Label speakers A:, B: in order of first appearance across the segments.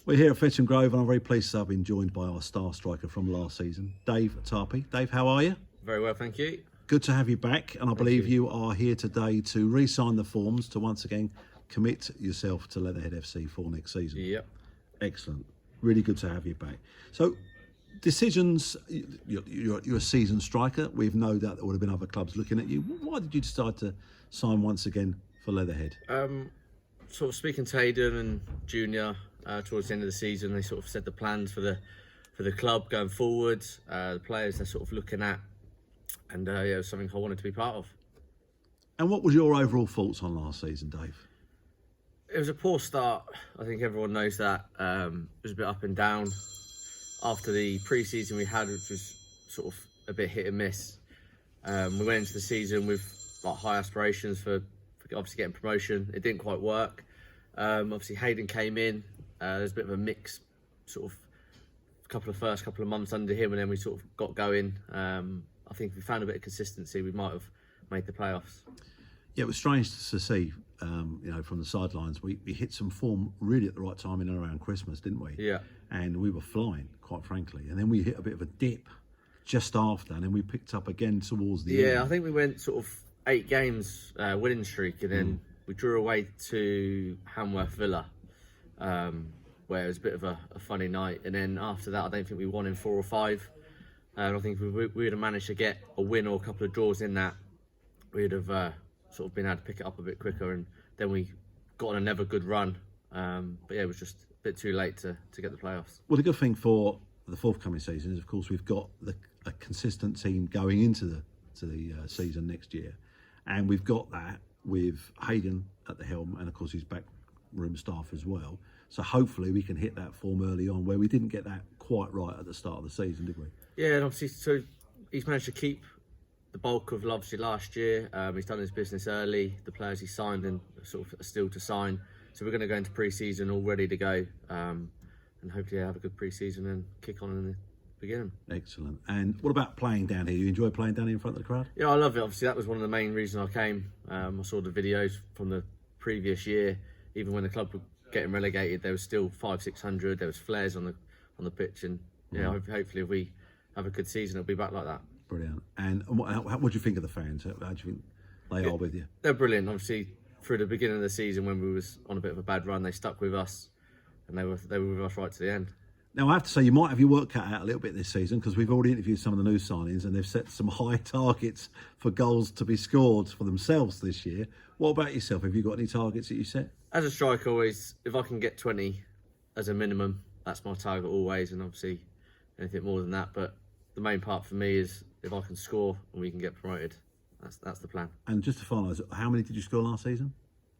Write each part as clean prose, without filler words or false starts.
A: We're here at Fetcham Grove and I'm very pleased to have been joined by our star striker from last season, Dave Tarpey. Dave, how are you?
B: Very well, thank you.
A: Good to have you back, and I believe you are here today to re-sign the forms to once again commit yourself to Leatherhead FC for next season.
B: Yep.
A: Excellent. Really good to have you back. So, decisions, you're a seasoned striker. We've no doubt there would have been other clubs looking at you. Why did you decide to sign once again for Leatherhead?
B: Sort of speaking to Hayden and Junior towards the end of the season, they sort of said the plans for the club going forward, the players they're sort of looking at, and it was something I wanted to be part of.
A: And what was your overall thoughts on last season, Dave?
B: It was a poor start. I think everyone knows that. It was a bit up and down. After the pre-season we had, which was sort of a bit hit and miss, we went into the season with like high aspirations for obviously getting promotion. It didn't quite work. Obviously Hayden came in. There's a bit of a mix, sort of first couple of months under him, and then we sort of got going. I think if we found a bit of consistency, we might have made the playoffs.
A: Yeah, it was strange to see, from the sidelines. We hit some form really at the right time in and around Christmas, didn't we?
B: Yeah.
A: And we were flying, quite frankly. And then we hit a bit of a dip just after, and then we picked up again towards the end.
B: Yeah, I think we went sort of 8 games winning streak, and then we drew away to Hanworth Villa, where it was a bit of a funny night. And then after that, I don't think we won in 4 or 5. And I think we would have managed to get a win or a couple of draws in that, we'd have sort of been able to pick it up a bit quicker, and then we got on another good run. But yeah, it was just a bit too late to get the playoffs. Well,
A: the good thing for the forthcoming season is, of course, we've got a consistent team going into the season next year, and we've got that with Hayden at the helm, and of course his backroom staff as well. So hopefully we can hit that form early on, where we didn't get that quite right at the start of the season, did we?
B: Yeah, and obviously, so he's managed to keep the bulk of obviously last year. He's done his business early. The players he signed and sort of are still to sign. So we're going to go into pre-season all ready to go, and hopefully have a good pre-season and kick on in the beginning.
A: Excellent. And what about playing down here? You enjoy playing down here in front of the crowd?
B: Yeah, I love it. Obviously, that was one of the main reasons I came. I saw the videos from the previous year. Even when the club were getting relegated, there was still 500-600. There was flares on the pitch, and hopefully if we have a good season, it'll be back like that.
A: Brilliant. And what do you think of the fans? How do you think they are with you?
B: They're brilliant. Obviously, through the beginning of the season when we was on a bit of a bad run, they stuck with us, and they were with us right to the end.
A: Now, I have to say, you might have your work cut out a little bit this season, because we've already interviewed some of the new signings and they've set some high targets for goals to be scored for themselves this year. What about yourself? Have you got any targets that you set?
B: As a striker, always, if I can get 20 as a minimum, that's my target always, and obviously anything more than that. But the main part for me is if I can score and we can get promoted. That's the plan.
A: And just to finalise, how many did you score last season?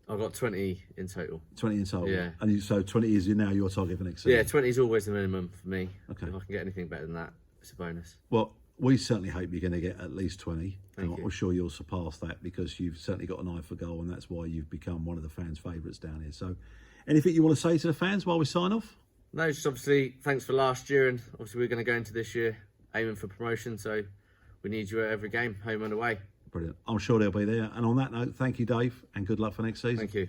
B: I've got 20 in total.
A: 20 in total?
B: Yeah.
A: And so 20 is now your target for next season?
B: Yeah, 20 is always the minimum for me.
A: Okay.
B: If I can get anything better than that, it's a bonus.
A: Well, we certainly hope you're going to get at least 20.
B: Thank you.
A: I'm sure you'll surpass that, because you've certainly got an eye for goal, and that's why you've become one of the fans' favourites down here. So anything you want to say to the fans while we sign off?
B: No, just obviously thanks for last year, and obviously we're going to go into this year aiming for promotion, so we need you at every game, home and away.
A: Brilliant. I'm sure they'll be there. And on that note, thank you, Dave, and good luck for next season.
B: Thank you.